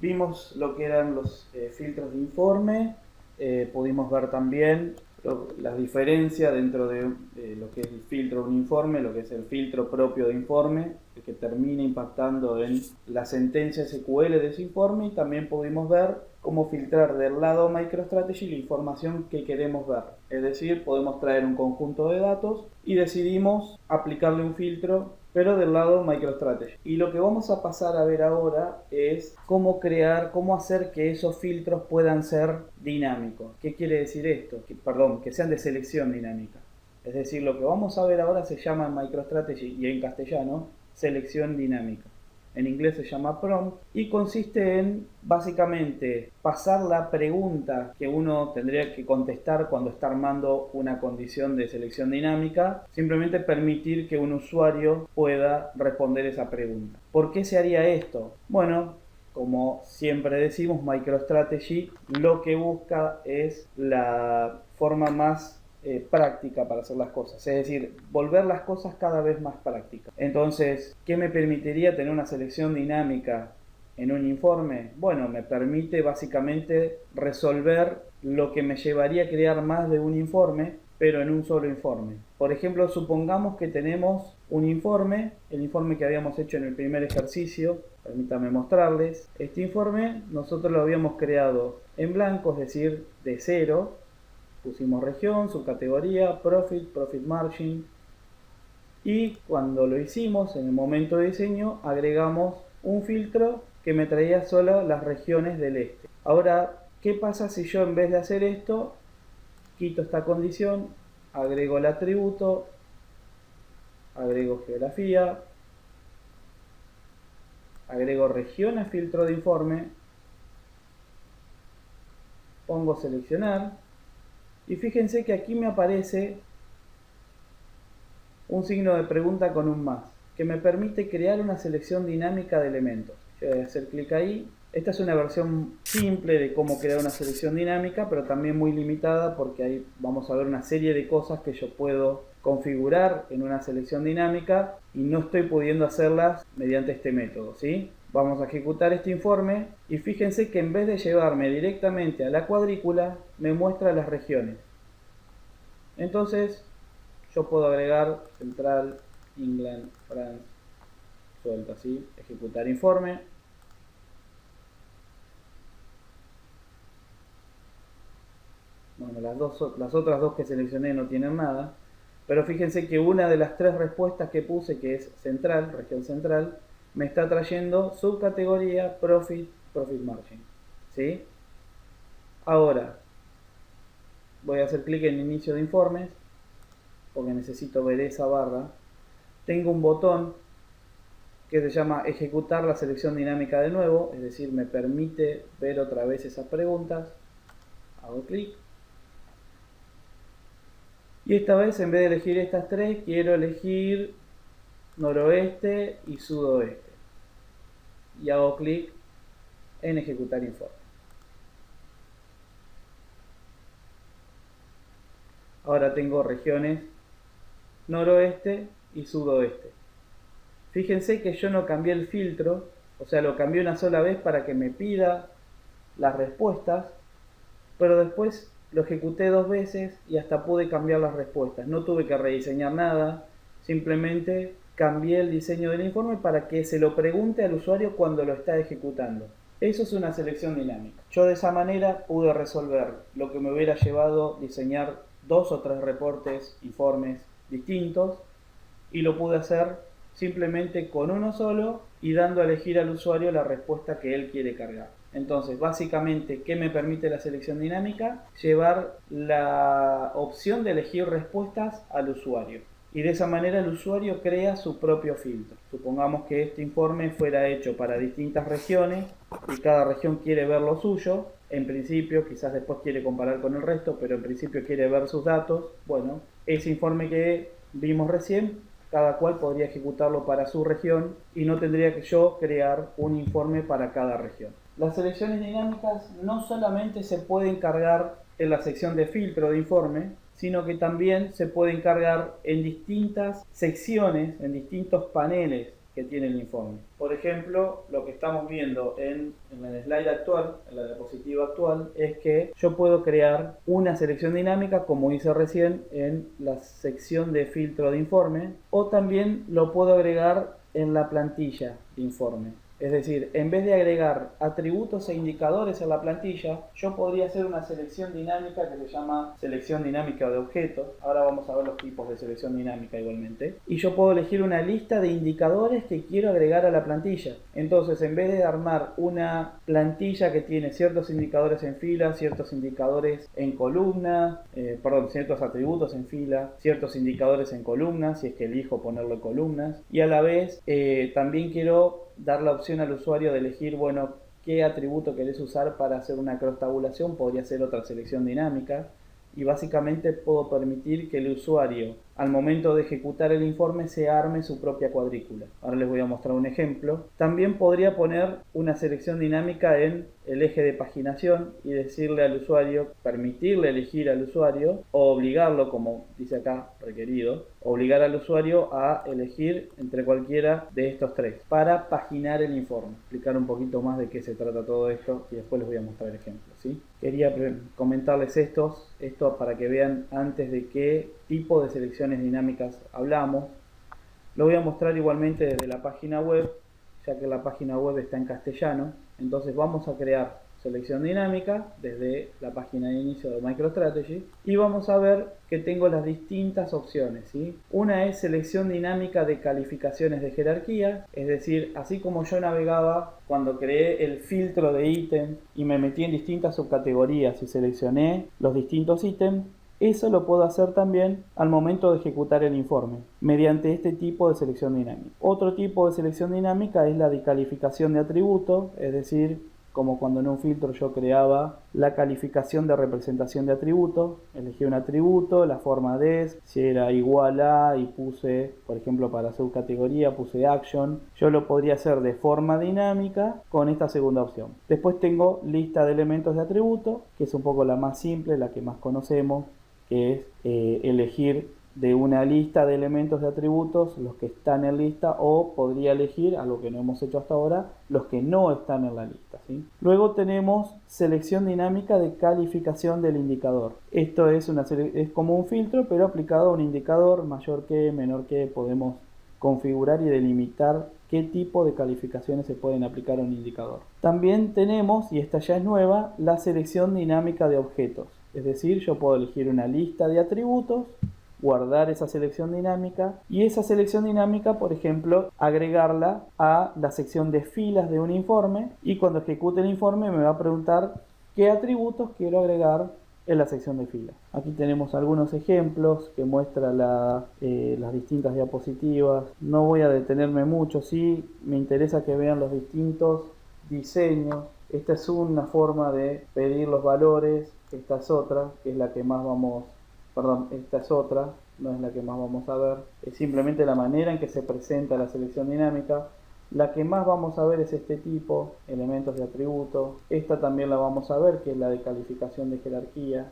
Vimos lo que eran los filtros de informe, pudimos ver también las diferencias dentro de lo que es el filtro de un informe, lo que es el filtro propio de informe, el que termina impactando en la sentencia SQL de ese informe, y también pudimos ver cómo filtrar del lado MicroStrategy la información que queremos ver. Es decir, podemos traer un conjunto de datos y decidimos aplicarle un filtro, pero del lado MicroStrategy. Y lo que vamos a pasar a ver ahora es cómo hacer que esos filtros puedan ser dinámicos. ¿Qué quiere decir esto? Que sean de selección dinámica. Es decir, lo que vamos a ver ahora se llama en MicroStrategy y en castellano selección dinámica. En inglés se llama prompt y consiste en básicamente pasar la pregunta que uno tendría que contestar cuando está armando una condición de selección dinámica, simplemente permitir que un usuario pueda responder esa pregunta. ¿Por qué se haría esto? Bueno, como siempre decimos, MicroStrategy lo que busca es la forma más práctica para hacer las cosas, es decir, volver las cosas cada vez más prácticas. Entonces, ¿qué me permitiría tener una selección dinámica en un informe? Bueno, me permite básicamente resolver lo que me llevaría a crear más de un informe, pero en un solo informe. Por ejemplo, supongamos que tenemos un informe, el informe que habíamos hecho en el primer ejercicio. Permítanme mostrarles. Este informe nosotros lo habíamos creado en blanco, es decir, de cero. Pusimos región, subcategoría, profit margin, y cuando lo hicimos, en el momento de diseño, agregamos un filtro que me traía solo las regiones del este. Ahora, ¿qué pasa si yo en vez de hacer esto, quito esta condición, agrego el atributo, agrego geografía, agrego región a filtro de informe, pongo seleccionar, y fíjense que aquí me aparece un signo de pregunta con un más, que me permite crear una selección dinámica de elementos. Yo voy a hacer clic ahí. Esta es una versión simple de cómo crear una selección dinámica, pero también muy limitada, porque ahí vamos a ver una serie de cosas que yo puedo configurar en una selección dinámica y no estoy pudiendo hacerlas mediante este método, ¿sí? Vamos a ejecutar este informe y fíjense que en vez de llevarme directamente a la cuadrícula, me muestra las regiones. Entonces, yo puedo agregar Central, England, France, suelto así, ejecutar informe. Bueno, las otras dos que seleccioné no tienen nada, pero fíjense que una de las tres respuestas que puse, que es Central, región central, me está trayendo subcategoría profit margin, ¿sí? Ahora, voy a hacer clic en inicio de informes, porque necesito ver esa barra. Tengo un botón que se llama ejecutar la selección dinámica de nuevo, es decir, me permite ver otra vez esas preguntas. Hago clic. Y esta vez, en vez de elegir estas tres, quiero elegir noroeste y sudoeste. Y hago clic en ejecutar informe. Ahora tengo regiones noroeste y sudoeste. Fíjense que yo no cambié el filtro, o sea, lo cambié una sola vez para que me pida las respuestas, pero después lo ejecuté dos veces y hasta pude cambiar las respuestas. No tuve que rediseñar nada, simplemente cambié el diseño del informe para que se lo pregunte al usuario cuando lo está ejecutando. Eso es una selección dinámica. Yo de esa manera pude resolver lo que me hubiera llevado diseñar 2 o 3 reportes, informes distintos, y lo pude hacer simplemente con uno solo y dando a elegir al usuario la respuesta que él quiere cargar. Entonces, básicamente, ¿qué me permite la selección dinámica? Llevar la opción de elegir respuestas al usuario. Y de esa manera el usuario crea su propio filtro. Supongamos que este informe fuera hecho para distintas regiones y cada región quiere ver lo suyo. En principio, quizás después quiere comparar con el resto, pero en principio quiere ver sus datos. Bueno, ese informe que vimos recién, cada cual podría ejecutarlo para su región y no tendría que yo crear un informe para cada región. Las selecciones dinámicas no solamente se pueden cargar en la sección de filtro de informe, sino que también se pueden cargar en distintas secciones, en distintos paneles que tiene el informe. Por ejemplo, lo que estamos viendo en el slide actual, en la diapositiva actual, es que yo puedo crear una selección dinámica, como hice recién en la sección de filtro de informe, o también lo puedo agregar en la plantilla de informe. Es decir, en vez de agregar atributos e indicadores a la plantilla, yo podría hacer una selección dinámica que se llama selección dinámica de objetos. Ahora vamos a ver los tipos de selección dinámica igualmente. Y yo puedo elegir una lista de indicadores que quiero agregar a la plantilla. Entonces, en vez de armar una plantilla que tiene ciertos indicadores en fila, ciertos indicadores en columna, ciertos atributos en fila, ciertos indicadores en columnas, si es que elijo ponerlo en columnas, y a la vez también quiero dar la opción al usuario de elegir, bueno, qué atributo querés usar para hacer una cross tabulación, podría ser otra selección dinámica, y básicamente puedo permitir que el usuario, al momento de ejecutar el informe, se arme su propia cuadrícula. Ahora les voy a mostrar un ejemplo. También podría poner una selección dinámica en el eje de paginación y decirle al usuario, permitirle elegir al usuario o obligarlo, como dice acá, requerido, obligar al usuario a elegir entre cualquiera de estos tres para paginar el informe. Explicar un poquito más de qué se trata todo esto y después les voy a mostrar ejemplos, ¿sí? Quería comentarles esto para que vean antes de qué tipo de selecciones dinámicas hablamos. Lo voy a mostrar igualmente desde la página web, ya que la página web está en castellano. Entonces vamos a crear selección dinámica desde la página de inicio de MicroStrategy y vamos a ver que tengo las distintas opciones, ¿sí? Una es selección dinámica de calificaciones de jerarquía, es decir, así como yo navegaba cuando creé el filtro de ítem y me metí en distintas subcategorías y seleccioné los distintos ítems, eso lo puedo hacer también al momento de ejecutar el informe, mediante este tipo de selección dinámica. Otro tipo de selección dinámica es la de calificación de atributo, es decir, como cuando en un filtro yo creaba la calificación de representación de atributo, elegí un atributo, la forma des, si era igual a y puse, por ejemplo para subcategoría puse action, yo lo podría hacer de forma dinámica con esta segunda opción. Después tengo lista de elementos de atributo, que es un poco la más simple, la que más conocemos, que es elegir de una lista de elementos de atributos los que están en lista, o podría elegir, algo que no hemos hecho hasta ahora, los que no están en la lista, ¿sí? Luego tenemos selección dinámica de calificación del indicador. Esto es como un filtro, pero aplicado a un indicador, mayor que, menor que. Podemos configurar y delimitar qué tipo de calificaciones se pueden aplicar a un indicador. También tenemos, y esta ya es nueva, la selección dinámica de objetos. Es decir, yo puedo elegir una lista de atributos, guardar esa selección dinámica y esa selección dinámica, por ejemplo, agregarla a la sección de filas de un informe, y cuando ejecute el informe me va a preguntar qué atributos quiero agregar en la sección de filas. Aquí tenemos algunos ejemplos que muestran las distintas diapositivas. No voy a detenerme mucho, sí me interesa que vean los distintos diseños. Esta es una forma de pedir los valores, esta es otra, que es la que más esta es otra, no es la que más vamos a ver, es simplemente la manera en que se presenta la selección dinámica. La que más vamos a ver es este tipo, elementos de atributo. Esta también la vamos a ver, que es la de calificación de jerarquía.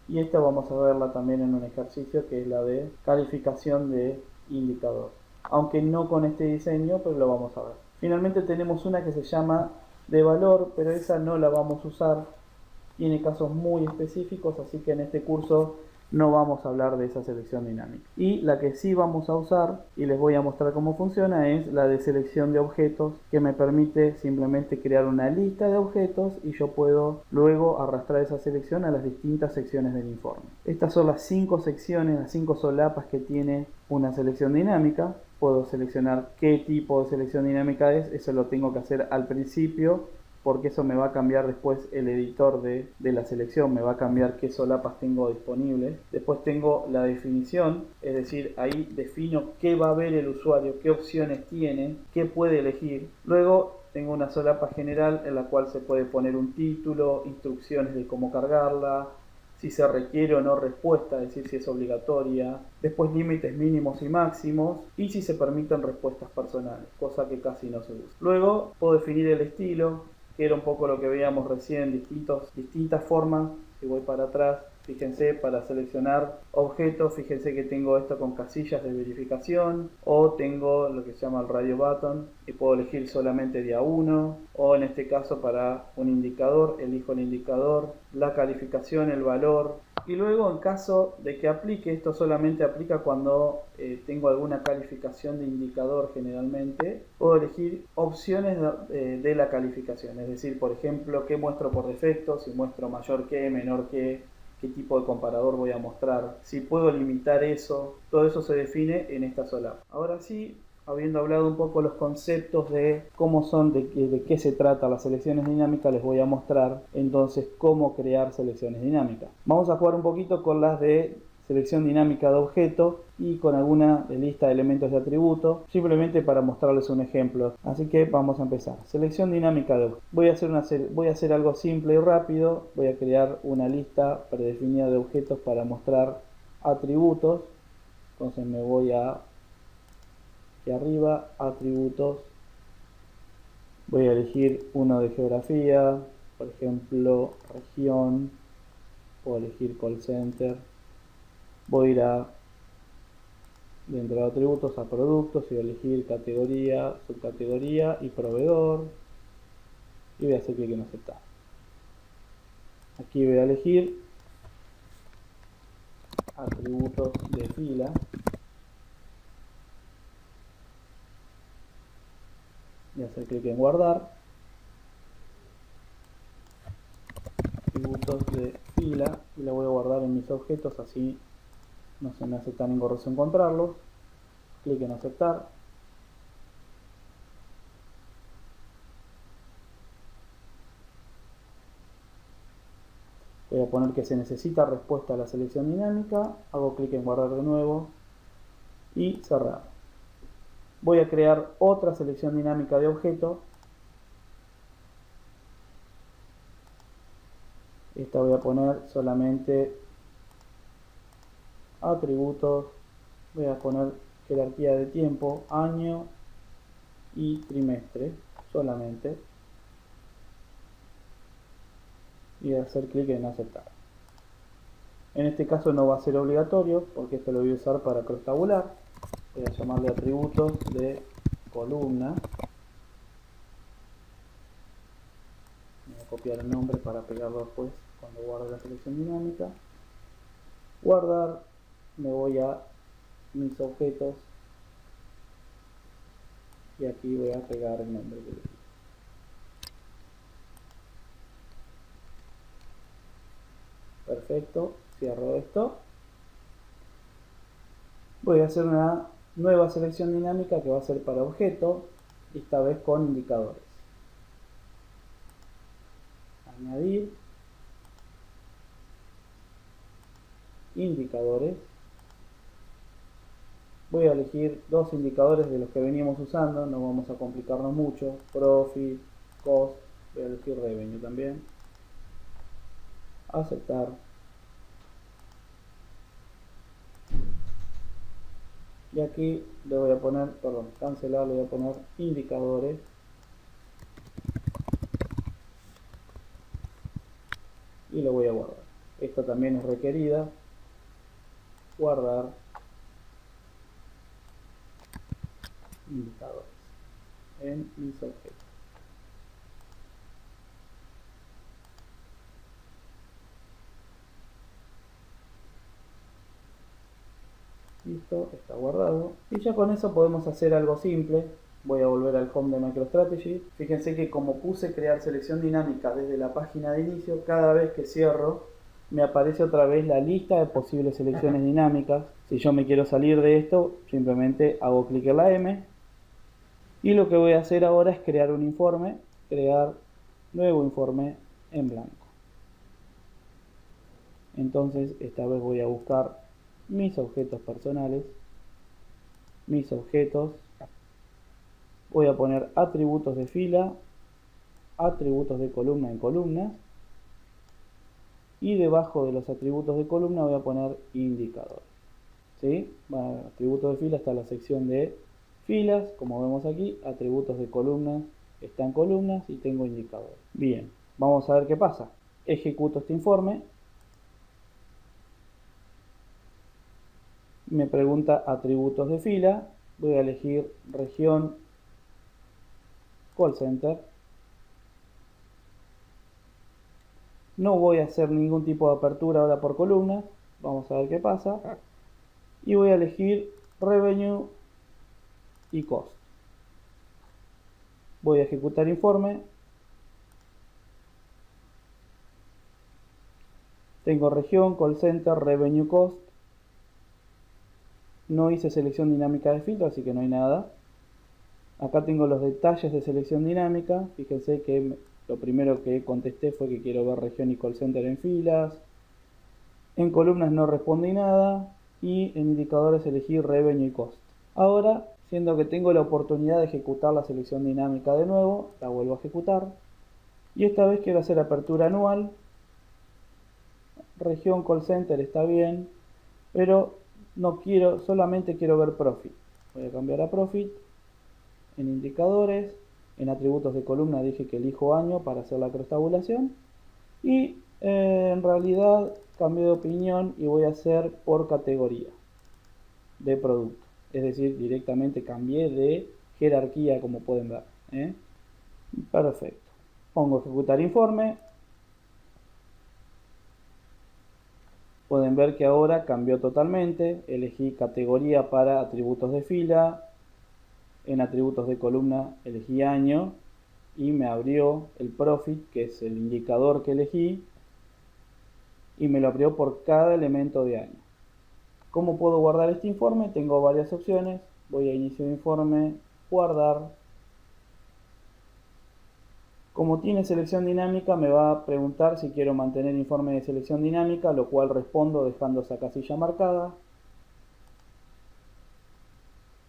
Y esta vamos a verla también en un ejercicio, que es la de calificación de indicador. Aunque no con este diseño, pero lo vamos a ver. Finalmente tenemos una que se llama de valor, pero esa no la vamos a usar. Tiene casos muy específicos, así que en este curso no vamos a hablar de esa selección dinámica. Y la que sí vamos a usar, y les voy a mostrar cómo funciona, es la de selección de objetos, que me permite simplemente crear una lista de objetos y yo puedo luego arrastrar esa selección a las distintas secciones del informe. Estas son las 5 secciones, las 5 solapas que tiene una selección dinámica. Puedo seleccionar qué tipo de selección dinámica es, eso lo tengo que hacer al principio, porque eso me va a cambiar después el editor de la selección, me va a cambiar qué solapas tengo disponibles. Después tengo la definición, es decir, ahí defino qué va a ver el usuario, qué opciones tiene, qué puede elegir. Luego tengo una solapa general en la cual se puede poner un título, instrucciones de cómo cargarla, si se requiere o no respuesta, es decir, si es obligatoria. Después límites mínimos y máximos, y si se permiten respuestas personales, cosa que casi no se usa. Luego puedo definir el estilo, que era un poco lo que veíamos recién, distintas formas, si voy para atrás, Fíjense, para seleccionar objetos, fíjense que tengo esto con casillas de verificación, o tengo lo que se llama el radio button y puedo elegir solamente de a uno, o en este caso para un indicador, elijo el indicador, la calificación, el valor. Y luego, en caso de que aplique, esto solamente aplica cuando tengo alguna calificación de indicador generalmente, puedo elegir opciones de la calificación, es decir, por ejemplo, qué muestro por defecto, si muestro mayor que, menor que, qué tipo de comparador voy a mostrar, si puedo limitar eso, todo eso se define en esta sola. Ahora sí, habiendo hablado un poco los conceptos de cómo son, de qué se trata las selecciones dinámicas, les voy a mostrar entonces cómo crear selecciones dinámicas. Vamos a jugar un poquito con las de selección dinámica de objetos y con alguna lista de elementos de atributos, simplemente para mostrarles un ejemplo. Así que vamos a empezar. Selección dinámica de objetos. Voy a hacer algo simple y rápido. Voy a crear una lista predefinida de objetos para mostrar atributos. Entonces me voy a aquí arriba, atributos. Voy a elegir uno de geografía, por ejemplo, región. Puedo elegir call center. Voy a ir dentro de atributos a productos y voy a elegir categoría, subcategoría y proveedor. Y voy a hacer clic en aceptar. Aquí voy a elegir atributos de fila. Voy a hacer clic en guardar. Atributos de fila y la voy a guardar en mis objetos, así no se me hace tan engorroso encontrarlos. Clic en aceptar. Voy a poner que se necesita respuesta a la selección dinámica. Hago clic en guardar de nuevo y cerrar. Voy a crear otra selección dinámica de objeto. Esta voy a poner solamente atributos. Voy a poner jerarquía de tiempo, año y trimestre solamente. Y hacer clic en aceptar. En este caso no va a ser obligatorio porque esto lo voy a usar para cross tabular. Voy a llamarle atributos de columna. Voy a copiar el nombre para pegarlo después cuando guarde la selección dinámica. Guardar. Me voy a mis objetos y aquí voy a pegar el nombre que elegí. Perfecto, cierro esto. Voy a hacer una nueva selección dinámica que va a ser para objeto, esta vez con indicadores. Añadir indicadores. Voy a elegir dos indicadores de los que veníamos usando, no vamos a complicarnos mucho. Profit, cost, voy a elegir revenue también. Aceptar. Y aquí le voy a poner, cancelar, le voy a poner indicadores. Y lo voy a guardar. Esta también es requerida. Guardar indicadores en mis objetos. Listo, está guardado. Y ya con eso podemos hacer algo simple. Voy a volver al home de MicroStrategy. Fíjense que como puse crear selección dinámica desde la página de inicio, cada vez que cierro me aparece otra vez la lista de posibles selecciones dinámicas. Si yo me quiero salir de esto, simplemente hago clic en la M. Y lo que voy a hacer ahora es crear un informe, crear nuevo informe en blanco. Entonces esta vez voy a buscar mis objetos personales, mis objetos, voy a poner atributos de fila, atributos de columna en columnas, y debajo de los atributos de columna voy a poner indicadores. ¿Sí? Bueno, atributos de fila está la sección de filas, como vemos aquí, atributos de columnas están columnas y tengo indicadores. Bien, vamos a ver qué pasa. Ejecuto este informe. Me pregunta atributos de fila. Voy a elegir región call center. No voy a hacer ningún tipo de apertura ahora por columna. Vamos a ver qué pasa. Y voy a elegir revenue y cost. Voy a ejecutar informe. Tengo región, call center, revenue, cost. No hice selección dinámica de filtro, así que no hay nada. Acá tengo los detalles de selección dinámica. Fíjense que lo primero que contesté fue que quiero ver región y call center en filas. En columnas no respondí nada. Y en indicadores elegí revenue y cost. Ahora, siendo que tengo la oportunidad de ejecutar la selección dinámica de nuevo, la vuelvo a ejecutar. Y esta vez quiero hacer apertura anual. Región call center está bien, pero no quiero, solamente quiero ver profit. Voy a cambiar a profit. En indicadores, en atributos de columna dije que elijo año para hacer la cross-tabulación. Y en realidad cambié de opinión y voy a hacer por categoría de producto. Es decir, directamente cambié de jerarquía, como pueden ver. Perfecto. Pongo ejecutar informe. Pueden ver que ahora cambió totalmente. Elegí categoría para atributos de fila. En atributos de columna elegí año. Y me abrió el profit, que es el indicador que elegí. Y me lo abrió por cada elemento de año. ¿Cómo puedo guardar este informe? Tengo varias opciones. Voy a inicio de informe, guardar. Como tiene selección dinámica, me va a preguntar si quiero mantener informe de selección dinámica, lo cual respondo dejando esa casilla marcada.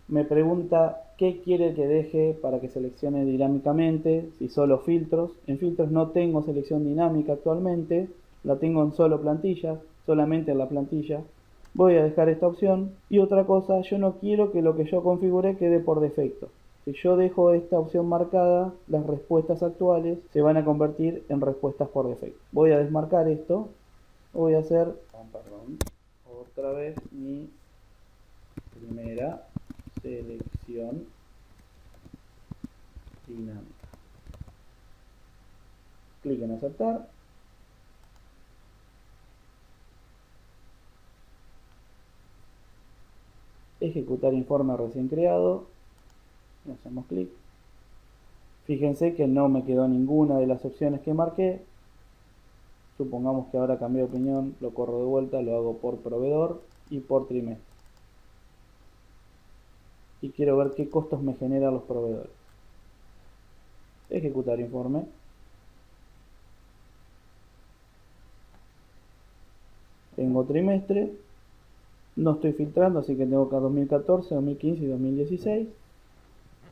Me pregunta qué quiere que deje para que seleccione dinámicamente, si solo filtros. En filtros no tengo selección dinámica actualmente, la tengo en solo plantillas, solamente en la plantilla. Voy a dejar esta opción. Y otra cosa, yo no quiero que lo que yo configure quede por defecto. Si yo dejo esta opción marcada, las respuestas actuales se van a convertir en respuestas por defecto. Voy a desmarcar esto. Voy a hacer, otra vez mi primera selección dinámica. Clic en aceptar. Ejecutar informe recién creado. Y hacemos clic. Fíjense que no me quedó ninguna de las opciones que marqué. Supongamos que ahora cambié de opinión, lo corro de vuelta, lo hago por proveedor y por trimestre. Y quiero ver qué costos me generan los proveedores. Ejecutar informe. Tengo trimestre. No estoy filtrando, así que tengo acá 2014, 2015 y 2016.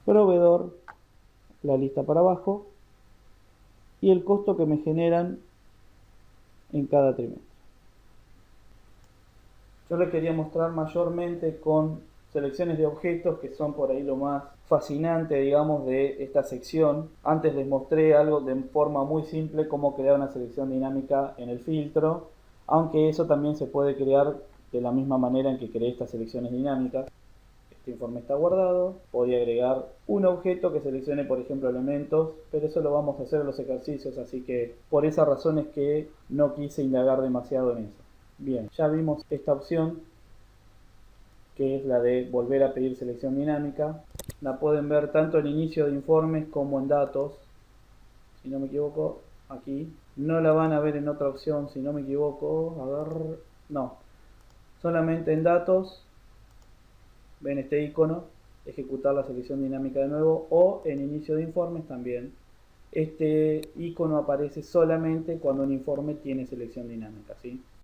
Proveedor, la lista para abajo. Y el costo que me generan en cada trimestre. Yo les quería mostrar mayormente con selecciones de objetos, que son por ahí lo más fascinante, digamos, de esta sección. Antes les mostré algo de forma muy simple, cómo crear una selección dinámica en el filtro, aunque eso también se puede crear de la misma manera en que creé estas selecciones dinámicas. Este informe está guardado. Voy a agregar un objeto que seleccione, por ejemplo, elementos, pero eso lo vamos a hacer en los ejercicios, así que por esa razón es que no quise indagar demasiado en eso. Bien, ya vimos esta opción, que es la de volver a pedir selección dinámica. La pueden ver tanto en inicio de informes como en datos. Si no me equivoco, aquí. No la van a ver en otra opción, si no me equivoco. A ver, no. Solamente en datos. Ven este icono, ejecutar la selección dinámica de nuevo, o en inicio de informes también. Este icono aparece solamente cuando un informe tiene selección dinámica, ¿sí?